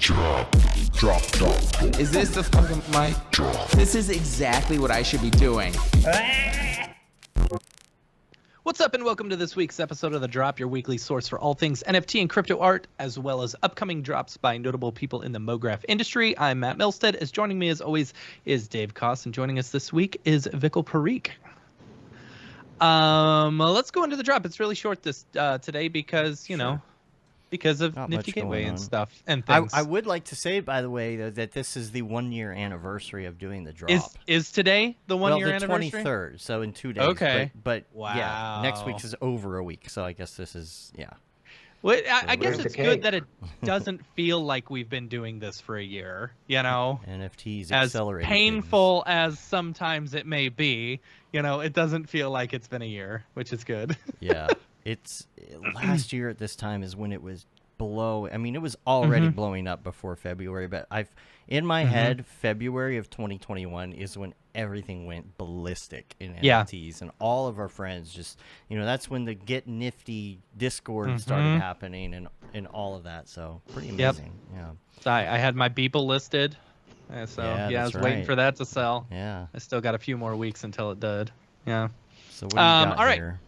Drop. Is this the fucking mic? Drop. This is exactly what I should be doing. What's up, and welcome to this week's episode of The Drop, your weekly source for all things NFT and crypto art, as well as upcoming drops by notable people in the Mograph industry. I'm Matt Milstead, as joining me as always is Dave Koss, and joining us this week is Vikkal Parikh. Let's go into the drop. It's really short this today because, because of Not Nifty much Gateway going and on. stuff and things. I would like to say, by the way, that this is the 1 year anniversary of doing the drop. Is today the 1 year anniversary? The 23rd, so in 2 days. Okay. But Wow. yeah, next week is over a week, so I guess this is, yeah. Well, I guess where's it's the good cake? that it doesn't feel like we've been doing this for a year, NFTs As accelerating painful as sometimes it may be, it doesn't feel like it's been a year, which is good. things. Yeah. Last year at this time is when it was it was already blowing up before February, but in my head, February of 2021 is when everything went ballistic in NFTs, and all of our friends just, that's when the Get Nifty Discord started happening and all of that. So pretty amazing. Yeah. So I had my Beeple listed, so I was waiting for that to sell. Yeah. I still got a few more weeks until it did. Yeah. So what do you got all right. here?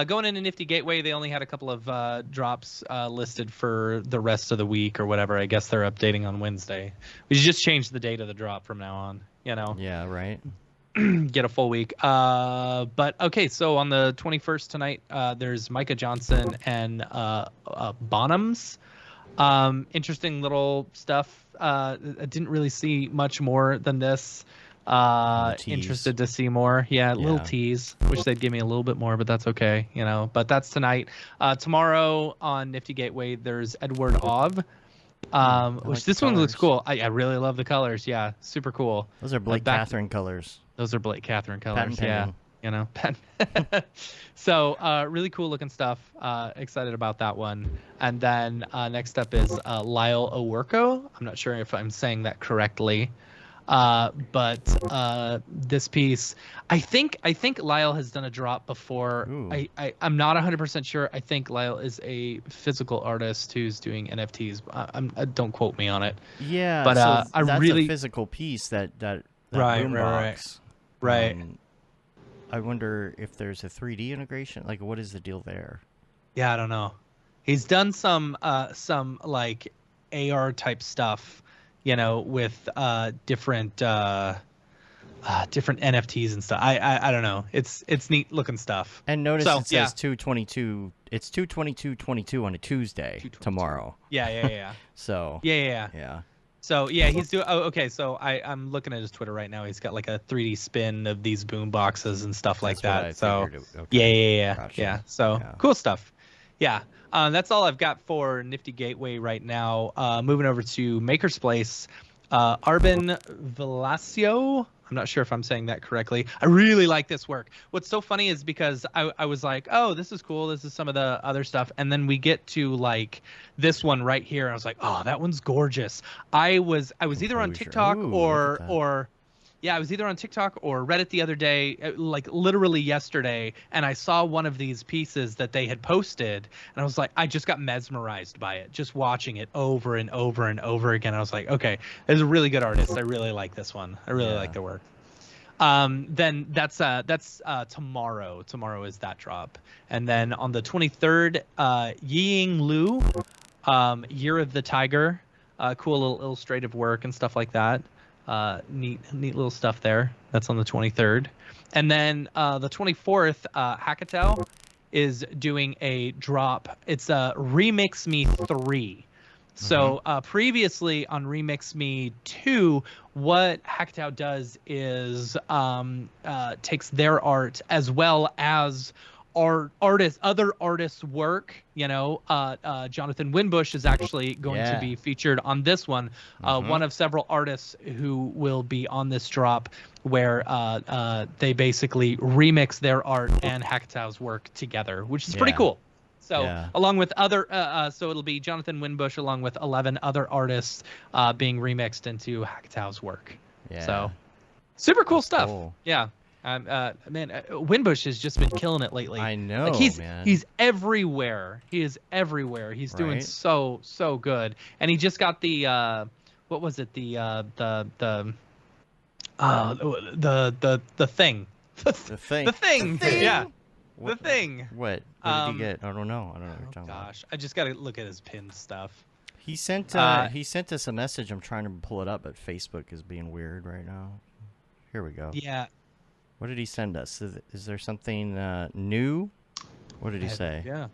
Going into Nifty Gateway, they only had a couple of drops listed for the rest of the week or whatever. I guess they're updating on Wednesday. We should just change the date of the drop from now on, Yeah, right. Get a full week. But okay, so on the 21st tonight, there's Micah Johnson and Bonhams. Interesting little stuff. I didn't really see much more than this. Interested to see more. Yeah, little tease. Wish they'd give me a little bit more, but that's okay, But that's tonight. Tomorrow on Nifty Gateway, there's Edward Ov. Which this one looks cool. I really love the colors. Yeah, super cool. Those are Blake Catherine colors. Those are Blake Catherine colors. Patent Yeah. So really cool looking stuff. Excited about that one. And then next up is Lyle Owerko. I'm not sure if I'm saying that correctly. But this piece, I think Lyle has done a drop before. I'm not 100% sure. I think Lyle is a physical artist who's doing NFTs. Don't quote me on it. Yeah, but so I that's really a physical piece that right. boombox. Right. I wonder if there's a 3D integration. Like, what is the deal there? Yeah, I don't know. He's done some like AR type stuff, with different NFTs and stuff. I don't know. It's neat looking stuff. And notice it says 2/22. It's 2/22/22 on a Tuesday tomorrow. Yeah. So yeah. So yeah, he's doing. Oh, okay. So I'm looking at his Twitter right now. He's got like a 3D spin of these boom boxes and stuff like that. So yeah. Gotcha. Yeah. So cool stuff. Yeah. That's all I've got for Nifty Gateway right now. Moving over to Maker's Place, Arben Velasio. I'm not sure if I'm saying that correctly. I really like this work. What's so funny is because I was like, oh, this is cool. This is some of the other stuff. And then we get to like this one right here. And I was like, oh, that one's gorgeous. I was either on TikTok I was either on TikTok or Reddit the other day, like literally yesterday, and I saw one of these pieces that they had posted, and I was like, I just got mesmerized by it, just watching it over and over and over again. I was like, okay, this is a really good artist. I really like this one. I really like the work. Then that's tomorrow. Tomorrow is that drop, and then on the 23rd, Ying Lu, Year of the Tiger, cool little illustrative work and stuff like that. Neat little stuff there. That's on the 23rd. And then the 24th, Hackatow is doing a drop. It's Remix Me 3. So previously on Remix Me 2, what Hackatow does is takes their art as well as other artists' work. Jonathan Winbush is actually going to be featured on this one. One of several artists who will be on this drop, where they basically remix their art and Hackatow's work together, which is pretty cool. So along with other, so it'll be Jonathan Winbush along with 11 other artists being remixed into Hackatow's work. Yeah. So super cool stuff. Cool. Yeah. Man, Winbush has just been killing it lately. I know, like he's man. he's everywhere. He is everywhere. He's doing Right? so good. And he just got the what was it? The thing. The thing. The thing. The thing? Yeah. What, The thing. What did he get? I don't know. I don't know what you're Oh talking about. gosh, I just gotta look at his pinned stuff. He sent us a message. I'm trying to pull it up, but Facebook is being weird right now. Here we go. Yeah. What did he send us? Is there something new? What did he say? Yeah.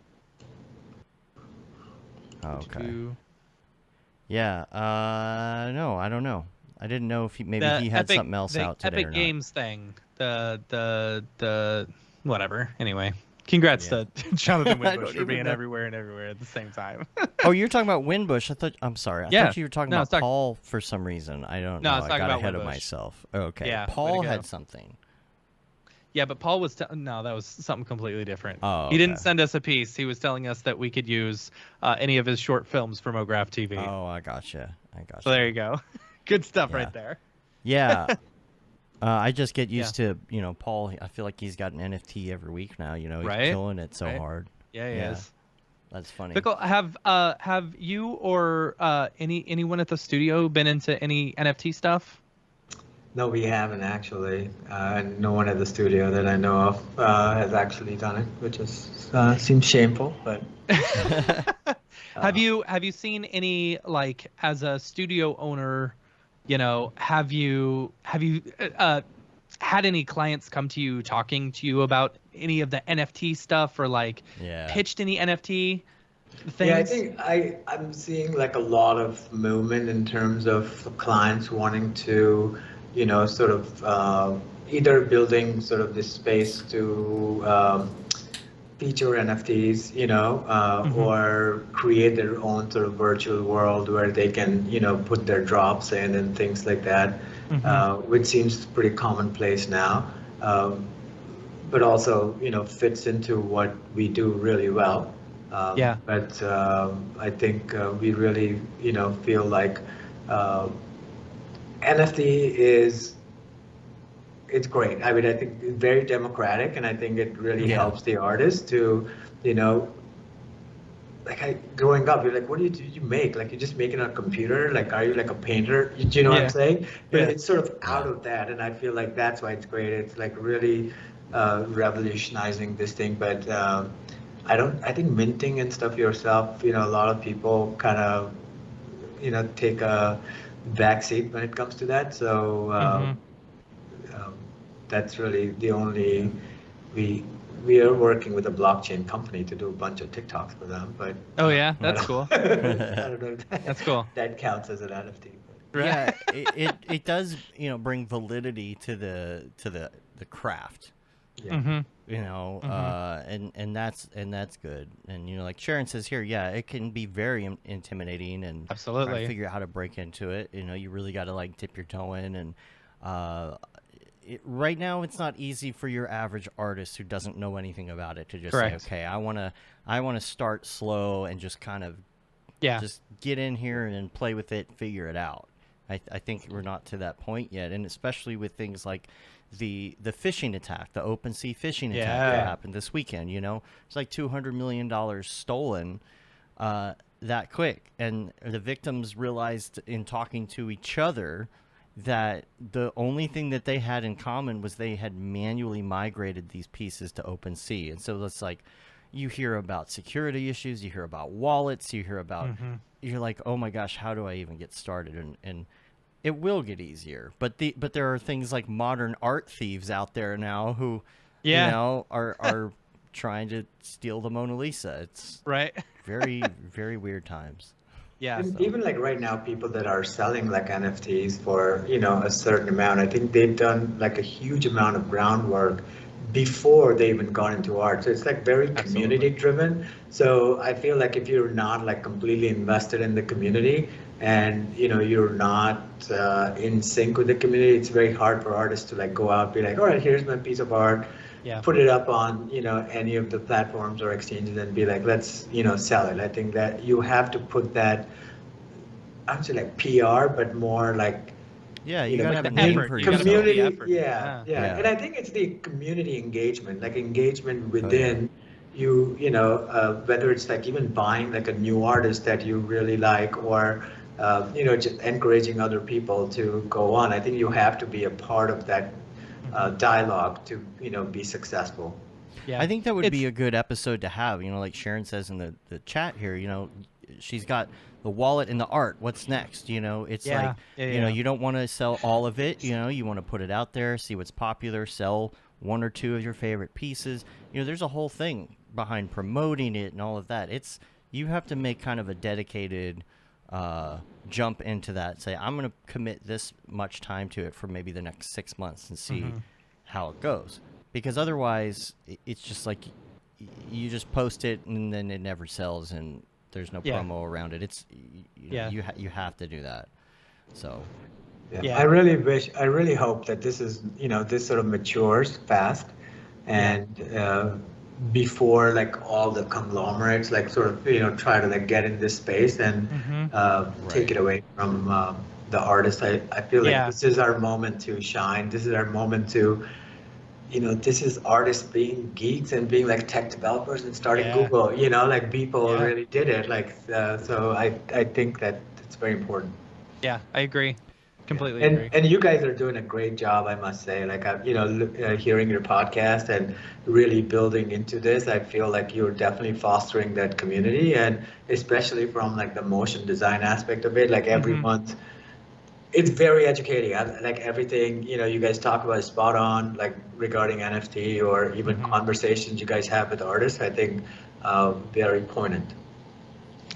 Oh, okay. Yeah. No, I don't know. I didn't know if maybe he had something else out today Epic or not. Games thing. The whatever. Anyway, congrats to Jonathan Winbush for being everywhere and everywhere at the same time. Oh, you're talking about Winbush. I'm sorry. I thought you were talking about Paul for some reason. I don't know. I got ahead of myself. Okay. Yeah, Paul had something. Yeah, but Paul was no, that was something completely different. Oh, He didn't send us a piece. He was telling us that we could use any of his short films for Mograph TV. Oh, I gotcha. So there you go. Good stuff right there. Yeah. I just get used to, Paul. I feel like he's got an NFT every week now. He's killing it so hard. Yeah, he is. That's funny. Vikkal, have you or anyone at the studio been into any NFT stuff? No, we haven't actually. No one at the studio that I know of has actually done it, which seems shameful. But have you seen any, like, as a studio owner, have you had any clients come to you talking to you about any of the NFT stuff, or like pitched any NFT things? Yeah, I think I'm seeing like a lot of movement in terms of clients wanting to, sort of either building sort of this space to feature NFTs, or create their own sort of virtual world where they can, put their drops in and things like that, which seems pretty commonplace now, but also, fits into what we do really well. But I think we really, feel like NFT it's great. I mean, I think it's very democratic, and I think it really helps the artist to, growing up, you're like, what do you make? Like, you just make it on a computer? Like, are you like a painter? Do you know what I'm saying? But it's sort of out of that, and I feel like that's why it's great. It's like really revolutionizing this thing. But I think minting and stuff yourself, a lot of people kind of, take a backseat when it comes to that. So that's really the only, we are working with a blockchain company to do a bunch of TikToks for them, but that's cool. I don't know if that's cool. That counts as an NFT. But. Yeah, it does bring validity to the craft. Yeah. And that's good. And like Sharon says here, it can be very intimidating and absolutely trying to figure out how to break into it. You really got to like dip your toe in, and right now it's not easy for your average artist who doesn't know anything about it to just say, okay, I want to start slow and just kind of just get in here and play with it, figure it out. I think we're not to that point yet, and especially with things like the phishing attack, the Opensea phishing attack that happened this weekend. It's like $200 million stolen that quick, and the victims realized in talking to each other that the only thing that they had in common was they had manually migrated these pieces to Opensea. And so it's like, you hear about security issues, you hear about wallets, you hear about, you're like, oh my gosh, how do I even get started? And it will get easier. But there are things like modern art thieves out there now who, are trying to steal the Mona Lisa. It's very, very weird times. Yeah. And even like right now, people that are selling like NFTs for, a certain amount, I think they've done like a huge amount of groundwork before they even got into art. So it's like very community driven. So I feel like if you're not like completely invested in the community and, you're not in sync with the community, it's very hard for artists to like go out and be like, all right, here's my piece of art. Put it up on any of the platforms or exchanges and be like, let's sell it. I think that you have to put that, I would say like PR, but more like Yeah, you you know, gotta Like have the a name effort. for You gotta yourself. put the community, effort. yeah, Yeah. yeah, Yeah. and I think it's the community engagement, like engagement Oh, yeah. within whether it's like even buying like a new artist that you really like, or just encouraging other people to go on. I think you have to be a part of that dialogue to be successful. Yeah. I think that would be It's a good episode to have. Like Sharon says in the chat here, she's got the wallet and the art. What's next? It's like, yeah. you don't want to sell all of it. You want to put it out there, see what's popular, sell one or two of your favorite pieces. There's a whole thing behind promoting it and all of that. You have to make kind of a dedicated jump into that. Say, I'm going to commit this much time to it for maybe the next 6 months and see how it goes. Because otherwise, it's just like you just post it and then it never sells and there's no promo around it. It's you have to do that. So Yeah. I really hope that this sort of matures fast, and before like all the conglomerates like sort of try to like get in this space and take it away from the artists. I feel like this is our moment to shine. This is our moment to this is artists being geeks and being like tech developers and starting Google, like people really did it. Like, so I think that it's very important. Yeah, I agree. Completely And agree. and you guys are doing a great job, I must say. Like, hearing your podcast and really building into this, I feel like you're definitely fostering that community, and especially from like the motion design aspect of it, like every month it's very educating. Like everything you guys talk about is spot on, like regarding NFT or even conversations you guys have with artists. I think very poignant.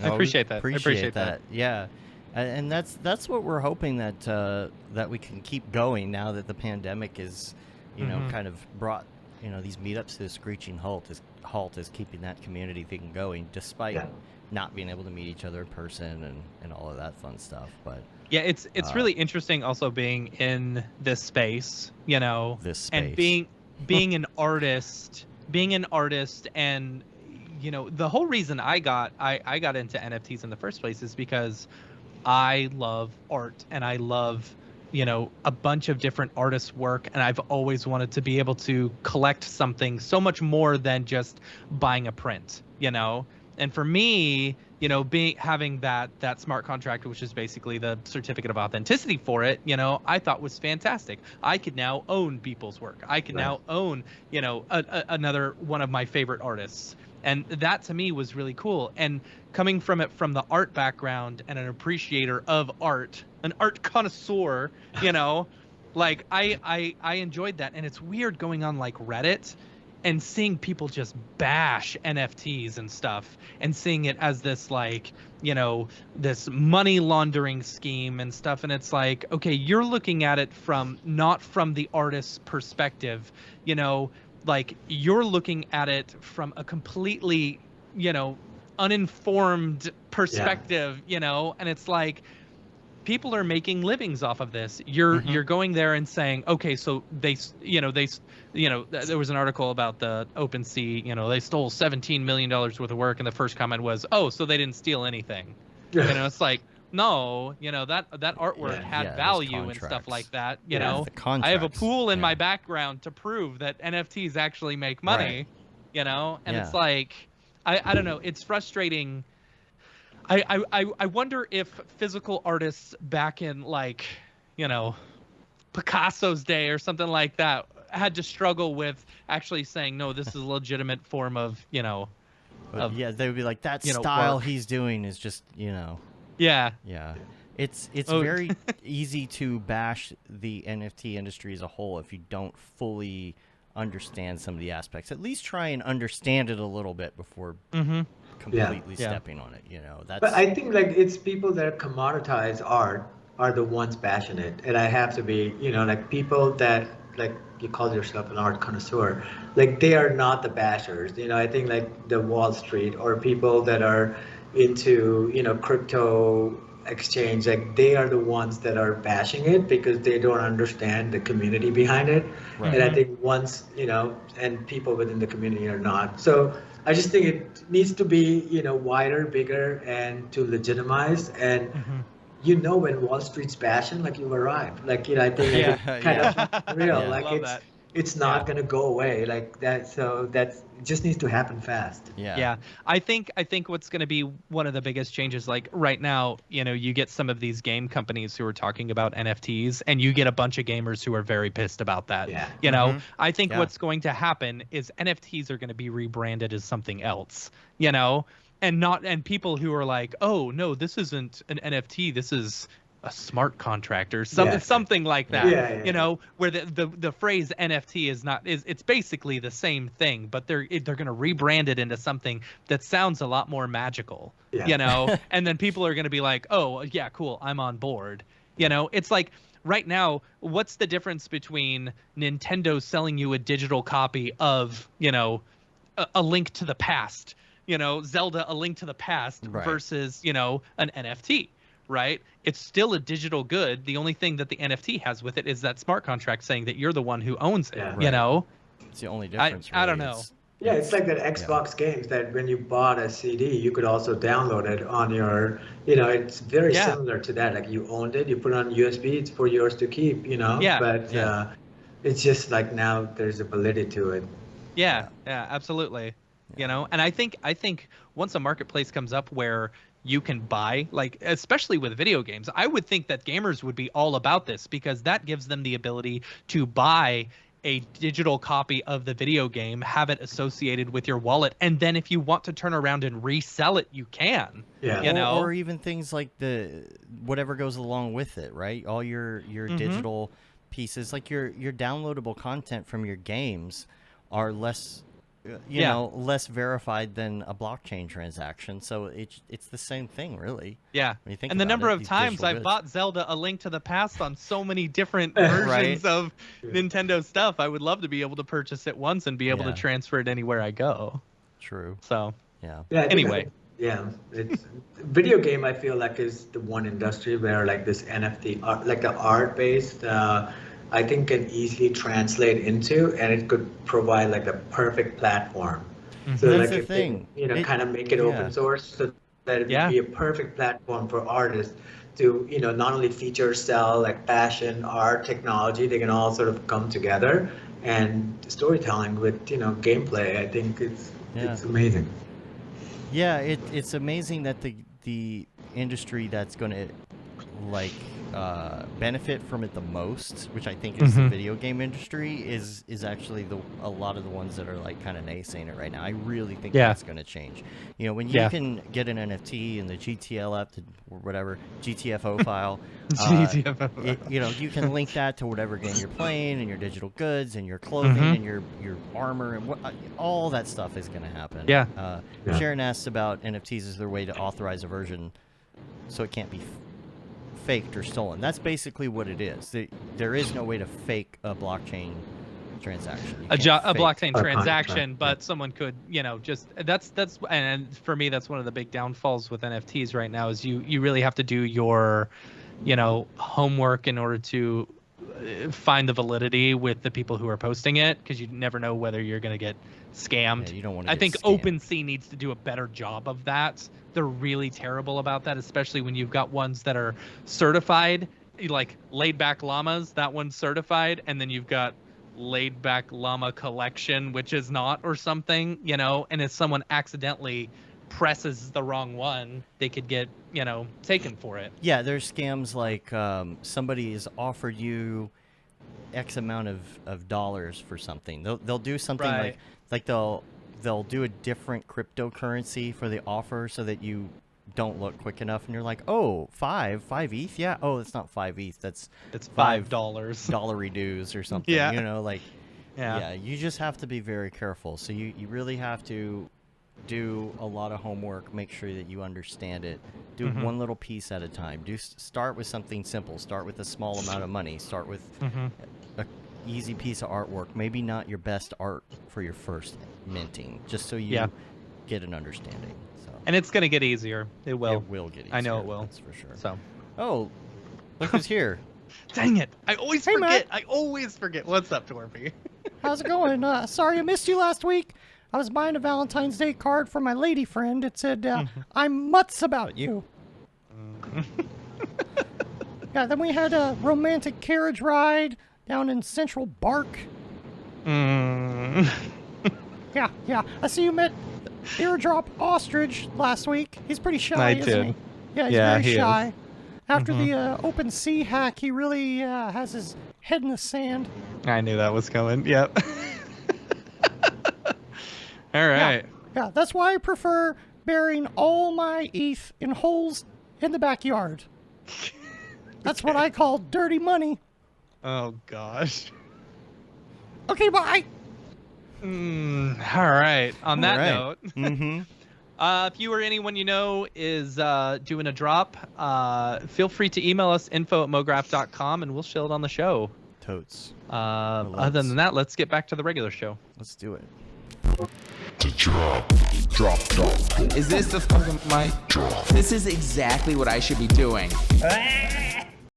I appreciate that. Appreciate that. Yeah, and that's what we're hoping that we can keep going now that the pandemic is, kind of brought these meetups to a screeching halt. Is keeping that community thing going despite not being able to meet each other in person and all of that fun stuff. But yeah, it's really interesting also being in this space, this space. and being an artist, and the whole reason I got into NFTs in the first place is because I love art and I love a bunch of different artists' work, and I've always wanted to be able to collect something so much more than just buying a print, And for me, having that smart contract, which is basically the certificate of authenticity for it, I thought was fantastic. I could now own people's work. I could now own, another one of my favorite artists. And that to me was really cool. And coming from the art background and an appreciator of art, an art connoisseur, like I enjoyed that. And it's weird going on like Reddit and seeing people just bash NFTs and stuff, and seeing it as this like, this money laundering scheme and stuff. And it's like, okay, you're looking at it not from the artist's perspective, like you're looking at it from a completely, uninformed perspective, and it's like, people are making livings off of this. You're going there and saying, okay, so there was an article about the Opensea, they stole $17 million worth of work, and the first comment was, oh, so they didn't steal anything. It's like, no, that artwork had value and stuff like that. I have a pool in my background to prove that NFTs actually make money. And it's like, I don't know, it's frustrating. I wonder if physical artists back in like, Picasso's day or something like that had to struggle with actually saying, no, this is a legitimate form of, they would be like, that style work. he's doing is just, Yeah. It's very easy to bash the NFT industry as a whole if you don't fully understand some of the aspects. At least try and understand it a little bit before completely stepping on it. That's. But I think like it's people that commoditize art are the ones bashing it, and I have to be, like people that like you call yourself an art connoisseur, like they are not the bashers. I think like the Wall Street or people that are into crypto exchange, like they are the ones that are bashing it because they don't understand the community behind it. And I think once and people within the community are not. So I just think it needs to be wider, bigger, and to legitimize. And you know when Wall Street's passion, like you've arrived. Like, I think Yeah. it's kind of real. Yeah. Like Love that. it's not gonna go away like that. So it just needs to happen fast. Yeah, I think what's going to be one of the biggest changes, like right now, you get some of these game companies who are talking about NFTs, and you get a bunch of gamers who are very pissed about that. Yeah. I think what's going to happen is NFTs are going to be rebranded as something else, and people who are like, oh no, this isn't an NFT, this is a smart contract or something like that. Where the phrase NFT it's basically the same thing, but they're going to rebrand it into something that sounds a lot more magical. And then people are going to be like, oh yeah, cool, I'm on board. It's like right now, what's the difference between Nintendo selling you a digital copy of a Link to the Past, Zelda: A Link to the Past, versus an NFT? Right? It's still a digital good. The only thing that the NFT has with it is that smart contract saying that you're the one who owns it. It's the only difference. I don't know. It's like that Xbox games that when you bought a CD, you could also download it on your, it's very similar to that. Like you owned it, you put it on USB, it's for yours to keep, But it's just like now there's a validity to it. Yeah, absolutely. And I think once a marketplace comes up where you can buy, like, especially with video games, I would think that gamers would be all about this, because that gives them the ability to buy a digital copy of the video game, have it associated with your wallet, and then if you want to turn around and resell it, you can. Or even things like whatever goes along with it, right? All your digital pieces, like your downloadable content from your games are less less verified than a blockchain transaction. So it's the same thing, really. Yeah. When you think and the about number it, of these times digital I've goods. bought Zelda: A Link to the Past on so many different versions of Nintendo stuff, I would love to be able to purchase it once and be able to transfer it anywhere I go. True. So I think anyway. It's video game. I feel like is the one industry where like this NFT art, like the art based, I think can easily translate into, and it could provide like the perfect platform. So That's like the if thing. they, kind of make it open source, so that it would be a perfect platform for artists to, not only feature, sell like fashion, art, technology, they can all sort of come together, and storytelling with, gameplay. I think it's amazing. Yeah, it's amazing that the industry that's going to benefit from it the most, which I think is the video game industry, is actually a lot of the ones that are like kind of naysaying it right now. I really think that's going to change. When you can get an NFT in the GTLF or whatever GTFO file, you can link that to whatever game you're playing, and your digital goods, and your clothing, and your armor, and all that stuff is going to happen. Sharon asks about NFTs. Is there a way to authorize a version so it can't be faked or stolen? That's basically what it is. There is no way to fake a blockchain transaction. A blockchain transaction, but someone could, just that's and for me that's one of the big downfalls with NFTs right now is you really have to do your, homework in order to find the validity with the people who are posting it, because you never know whether you're going to get scammed. You don't want to. I think OpenSea needs to do a better job of that. They're really terrible about that, especially when you've got ones that are certified, like Laid Back Llamas. That one's certified, and then you've got Laid Back Llama Collection, which is not, or something, and if someone accidentally presses the wrong one, they could get, taken for it. Yeah, there's scams like somebody has offered you X amount of dollars for something. They'll do something like they'll do a different cryptocurrency for the offer so that you don't look quick enough, and you're like, oh, five ETH, yeah. Oh, it's not 5 ETH. It's $5 dollary dues or something. You just have to be very careful. So you really have to do a lot of homework, make sure that you understand it. Do one little piece at a time. Start with something simple. Start with a small amount of money. Start with a easy piece of artwork. Maybe not your best art for your first minting, just so you get an understanding. So. And it's going to get easier. It will. It will get easier. I know it will. That's for sure. So. Oh, look who's here. Dang it. I always forget. Matt. I always forget. What's up, Dorpy? How's it going? Sorry I missed you last week. I was buying a Valentine's Day card for my lady friend. It said, I'm mutts about you. Yeah, then we had a romantic carriage ride down in Central Bark. Mm. Yeah. I see you met Eardrop Ostrich last week. He's pretty shy, I isn't did. he? Yeah, he's Yeah, very he is. shy. After the Opensea Hack, he really has his head in the sand. I knew that was coming. Yep. All right. Yeah, that's why I prefer burying all my ETH in holes in the backyard. That's what I call dirty money. Oh gosh. Okay, bye. All right. On that Right. note, Mm-hmm. if you or anyone you know is doing a drop, feel free to email us info@mograph.com and we'll show it on the show. Totes. Other than that, let's get back to the regular show. Let's do it. Is this the fucking mic drop? This is exactly what I should be doing.